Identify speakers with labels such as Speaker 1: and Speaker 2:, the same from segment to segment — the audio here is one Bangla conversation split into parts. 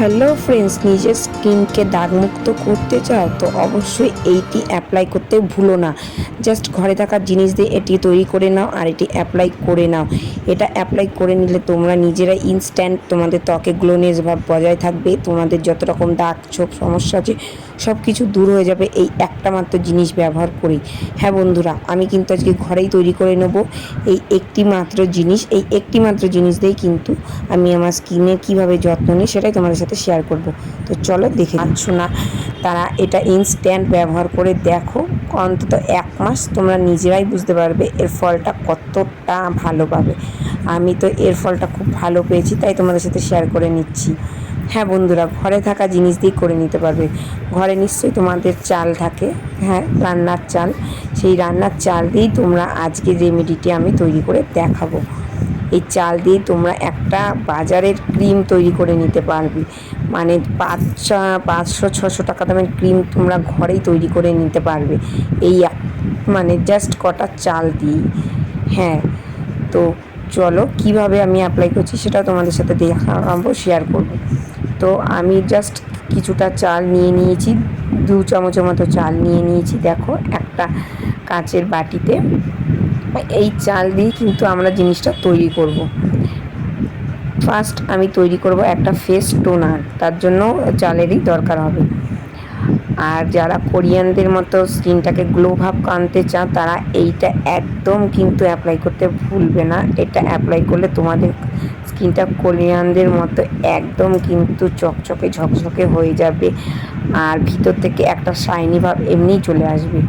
Speaker 1: হ্যালো ফ্রেন্ডস, নিজের স্কিনকে দাগমুক্ত করতে চাও তো অবশ্যই এইটি অ্যাপ্লাই করতে ভুলো না। জাস্ট ঘরে থাকা জিনিস দিয়ে এটি তৈরি করে নাও আর এটি অ্যাপ্লাই করে নাও। এটা অ্যাপ্লাই করে নিলে তোমরা নিজেরা ইনস্ট্যান্ট তোমাদের ত্বকে গ্লোনেস ভাব বজায় থাকবে। তোমাদের যত রকম দাগ ছোপ সমস্যা আছে সব কিছু দূর হয়ে যাবে এই একটা মাত্র জিনিস ব্যবহার করেই। হ্যাঁ বন্ধুরা, আমি কিন্তু আজকে ঘরেই তৈরি করে নেব এই একটি মাত্র জিনিস দিয়েই কিন্তু আমি আমার স্কিনের কীভাবে যত্ন নিই সেটাই তোমাদের সাথে শেয়ার করব। তো চলো দেখে পাচ্ছ না, তারা এটা ইনস্ট্যান্ট ব্যবহার করে দেখো, অন্তত 1 মাস তোমরা নিজেরাই বুঝতে পারবে এর ফলটা কতটা ভালো পাবে। আমি তো এর ফলটা খুব ভালো পেয়েছি, তাই তোমাদের সাথে শেয়ার করে নিচ্ছি। হ্যাঁ বন্ধুরা, ঘরে থাকা জিনিস দিয়েই করে নিতে পারবে। ঘরে নিশ্চয়ই তোমাদের চাল থাকে, হ্যাঁ রান্নার চাল, সেই রান্নার চাল দিয়েই তোমরা আজকের রেমেডিটি আমি তৈরি করে দেখাবো। এই চাল দিয়ে তোমরা একটা বাজারের ক্রিম তৈরি করে নিতে পারবে, মানে 500-600 টাকা দামের ক্রিম তোমরা ঘরেই তৈরি করে নিতে পারবে এই মানে জাস্ট কটা চাল দিয়ে। হ্যাঁ, তো চলো কিভাবে আমি অ্যাপ্লাই করছি সেটা তোমাদের সাথে দেখাবো, শেয়ার করব। তো আমি জাস্ট কিছুটা চাল নিয়ে নিয়েছি, 2 চামচের মতো চাল নিয়ে নিয়েছি। দেখো একটা কাচের বাটিতে এই চাল দিয়ে কিন্তু আমরা জিনিসটা তৈরি করব। ফার্স্ট আমি তৈরি করব একটা ফেস টোনার, তার জন্য চালেরই দরকার হবে। আর যারা কোরিয়ানদের মতো স্কিনটাকে গ্লো ভাব আনতে চান তারা এইটা একদম কিন্তু অ্যাপ্লাই করতে ভুলবে না। এটা অ্যাপ্লাই করলে তোমাদের স্কিনটা কোরিয়ানদের মতো একদম কিন্তু চকচকে ঝকঝকে হয়ে যাবে, আর ভিতর থেকে একটা শাইনি ভাব এমনিই চলে আসবে।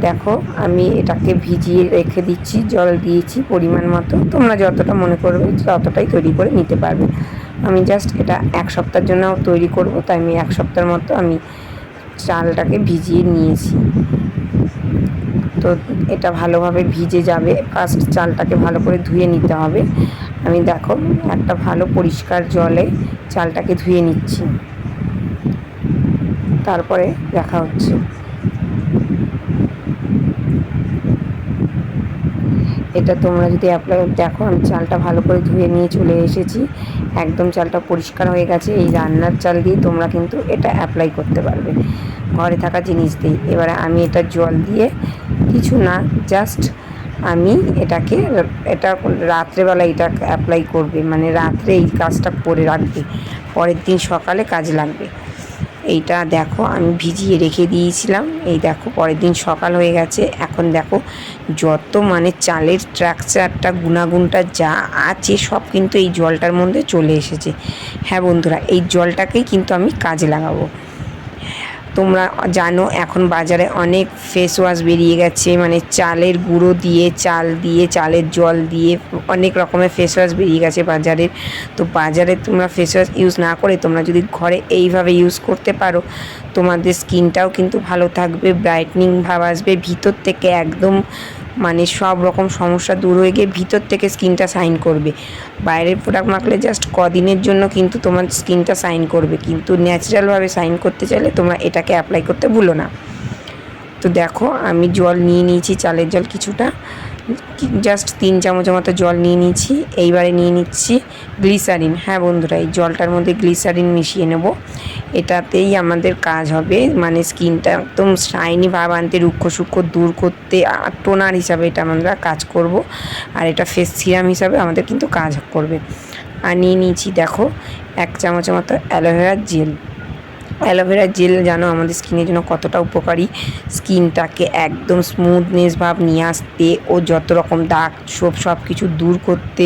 Speaker 1: দেখো আমি এটাকে ভিজিয়ে রেখে দিচ্ছি, জল দিয়েছি পরিমাণ মতো, তোমরা যতটা মনে করবে ততটাই তৈরি করে নিতে পারবে। আমি জাস্ট এটা 1 সপ্তাহের জন্য তৈরি করব, তাই আমি 1 সপ্তাহের মতো আমি চালটাকে ভিজিয়ে নিয়েছি। তো এটা ভালোভাবে ভিজে যাবে। ফার্স্ট চালটাকে ভালো করে ধুয়ে নিতে হবে। আমি দেখো একটা ভালো পরিষ্কার জলে চালটাকে ধুয়ে নিচ্ছি, তারপরে দেখা হচ্ছে। এটা তোমরা যদি অ্যাপ্লাই দেখো, আমি চালটা ভালো করে ধুয়ে নিয়ে চলে এসেছি, একদম চালটা পরিষ্কার হয়ে গেছে। এই রান্নার চাল দিয়ে তোমরা কিন্তু এটা অ্যাপ্লাই করতে পারবে ঘরে থাকা জিনিস দিয়ে। এবারে আমি এটা জল দিয়ে কিছু না, জাস্ট আমি এটা রাত্রেবেলা এটা অ্যাপ্লাই করবে, মানে রাত্রে এই কাজটা করে রাখবে, পরের দিন সকালে কাজে লাগবে। এইটা দেখো আমি ভিজিয়ে রেখে দিয়েছিলাম, এই দেখো পরের দিন সকাল হয়ে গেছে। এখন দেখো যত মানে চালের স্ট্রাকচারটা গুণাগুণটা যা আছে সব কিন্তু এই জলটার মধ্যে চলে এসেছে। হ্যাঁ বন্ধুরা, এই জলটাকেই কিন্তু আমি কাজে লাগাবো। তোমরা জানো এখন বাজারে অনেক ফেস ওয়াশ বেরিয়ে গেছে, মানে চালের গুঁড়ো দিয়ে, চাল দিয়ে, চালের জল দিয়ে অনেক রকমের ফেস ওয়াশ বেরিয়ে গেছে বাজারের। তো বাজারে তোমরা ফেস ওয়াশ ইউজ না করে তোমরা যদি ঘরে এইভাবে ইউজ করতে পারো, তোমাদের স্কিনটাও কিন্তু ভালো থাকবে, ব্রাইটনিং ভাব আসবে, ভিতর থেকে একদম মানে সব রকম সমস্যা দূর হয়ে গিয়ে ভিতর থেকে স্কিনটা শাইন করবে। বাইরের প্রোডাক্ট মাখলে জাস্ট কদিনের জন্য কিন্তু তোমার স্কিনটা শাইন করবে, কিন্তু ন্যাচারালভাবে শাইন করতে চাইলে তোমরা এটাকে অ্যাপ্লাই করতে ভুলো না। তো দেখো আমি জল নিয়ে নিয়েছি, চালের জল কিছুটা, জাস্ট 3 চামচের মতো জল নিয়ে নিয়েছি। এইবারে নিয়ে নিচ্ছি গ্লিসারিন। হ্যাঁ বন্ধুরা, এই জলটার মধ্যে গ্লিসারিন মিশিয়ে নেব, এটাতেই আমাদের কাজ হবে, মানে স্কিনটা একদম শাইনি ভাব আনতে, রুক্ষ সূক্ষ্ম দূর করতে, আর টোনার হিসাবে এটা আমরা কাজ করব, আর এটা ফেস সিরাম হিসাবে আমাদের কিন্তু কাজ করবে। আর নিয়ে নিয়েছি দেখো 1 চামচের মতো অ্যালোভেরার জেল। অ্যালোভেরা জেল জানো আমাদের স্কিনের জন্য কতটা উপকারী, স্কিনটাকে একদম স্মুথনেস ভাব নিয়ে আসতে, ও যত রকম দাগ ছোপ সব কিছু দূর করতে,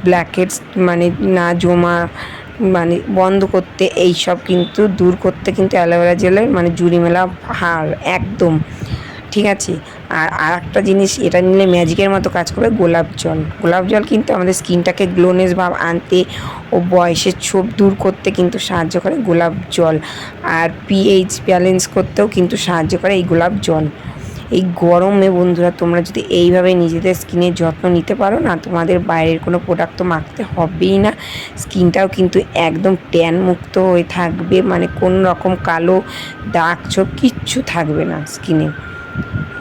Speaker 1: ব্ল্যাকহেডস মানে না জমা মানে বন্ধ করতে, এই সব কিন্তু দূর করতে কিন্তু অ্যালোভেরা জেলের মানে জুড়ি মেলা হার একদম ঠিক আছে। আর একটা জিনিস এটা নিলে ম্যাজিকের মতো কাজ করবে, গোলাপ জল। গোলাপ জল কিন্তু আমাদের স্কিনটাকে গ্লোনেস ভাব আনতে ও বয়সের ছোপ দূর করতে কিন্তু সাহায্য করে গোলাপ জল, আর পিএইচ ব্যালেন্স করতেও কিন্তু সাহায্য করে এই গোলাপ জল। এই গরমে বন্ধুরা তোমরা যদি এইভাবে নিজেদের স্কিনের যত্ন নিতে পারো না, তোমাদের বাইরের কোনো প্রোডাক্ট তো মাখতে হবেই না, স্কিনটাও কিন্তু একদম ট্যান মুক্ত হয়ে থাকবে, মানে কোনো রকম কালো দাগ ছোপ কিচ্ছু থাকবে না স্কিনে।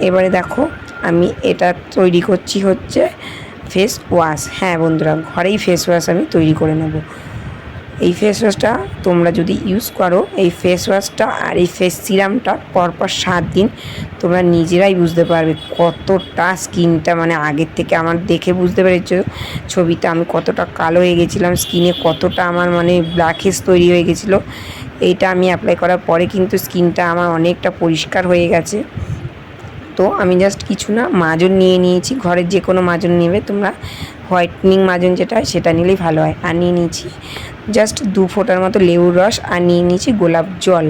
Speaker 1: এবারে দেখো আমি এটা তৈরি করছি হচ্ছে ফেস ওয়াশ। হ্যাঁ বন্ধুরা, ঘরেই ফেস ওয়াশ আমি তৈরি করে নেব। এই ফেস ওয়াশটা তোমরা যদি ইউজ করো, এই ফেস ওয়াশটা আর এই ফেস সিরামটা পরপর 7 দিন, তোমরা নিজেরাই বুঝতে পারবে কতটা স্কিনটা মানে আগের থেকে আমার দেখে বুঝতে পেরেছো ছবিটা আমি কতটা কালো হয়ে গেছিলাম, স্কিনে কতটা আমার মানে ব্ল্যাকহেডস তৈরি হয়ে গেছিলো। এইটা আমি অ্যাপ্লাই করার পরে কিন্তু স্কিনটা আমার অনেকটা পরিষ্কার হয়ে গেছে। তো আমি জাস্ট কিছু না মাজন নিয়ে নিয়েছি, ঘরের যে কোনো মাজন নেবে তোমরা, হোয়াইটনিং মাজন যেটা হয় সেটা নিলেই ভালো হয়। আর নিয়ে নিয়েছি জাস্ট 2 ফোঁটার মতো লেবুর রস, আর নিয়ে নিয়েছি গোলাপ জল।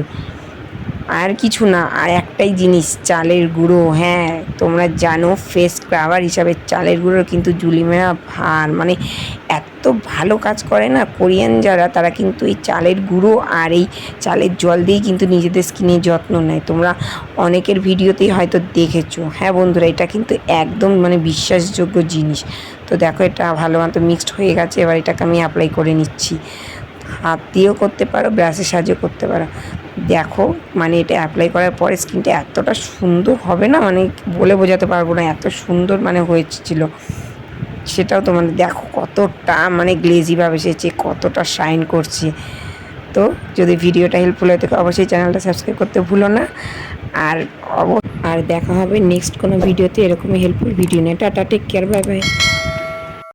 Speaker 1: আর কিছু না, আর একটাই জিনিস, চালের গুঁড়ো। হ্যাঁ, তোমরা জানো ফেস স্ক্রাবার হিসাবে চালের গুঁড়োর কিন্তু জুলিমেরা ভার মানে এত ভালো কাজ করে না। কোরিয়ান যারা তারা কিন্তু এই চালের গুঁড়ো আর এই চালের জল দিয়েই কিন্তু নিজেদের স্কিনের যত্ন নেয়। তোমরা অনেকের ভিডিওতেই হয়তো দেখেছো। হ্যাঁ বন্ধুরা, এটা কিন্তু একদম মানে বিশ্বাসযোগ্য জিনিস। তো দেখো এটা ভালো মতো মিক্সড হয়ে গেছে, এবার এটাকে আমি অ্যাপ্লাই করে নিচ্ছি। হাত দিয়েও করতে পারো, ব্রাশের সাহায্যেও করতে পারো। দেখো মানে এটা অ্যাপ্লাই করার পরে স্কিনটা এতটা সুন্দর হবে না, মানে বলে বোঝাতে পারবো না, এত সুন্দর মানে হয়েছিল। সেটাও তোমাদের দেখো কতটা মানে গ্লেজিভাবে এসেছে, কতটা শাইন করছে। তো যদি ভিডিওটা হেল্পফুল হয়ে থাকে অবশ্যই চ্যানেলটা সাবস্ক্রাইব করতে ভুলো না। আর আর দেখা হবে নেক্সট কোনো ভিডিওতে এরকমই হেল্পফুল ভিডিও নিয়ে। Tata, take care, bye by.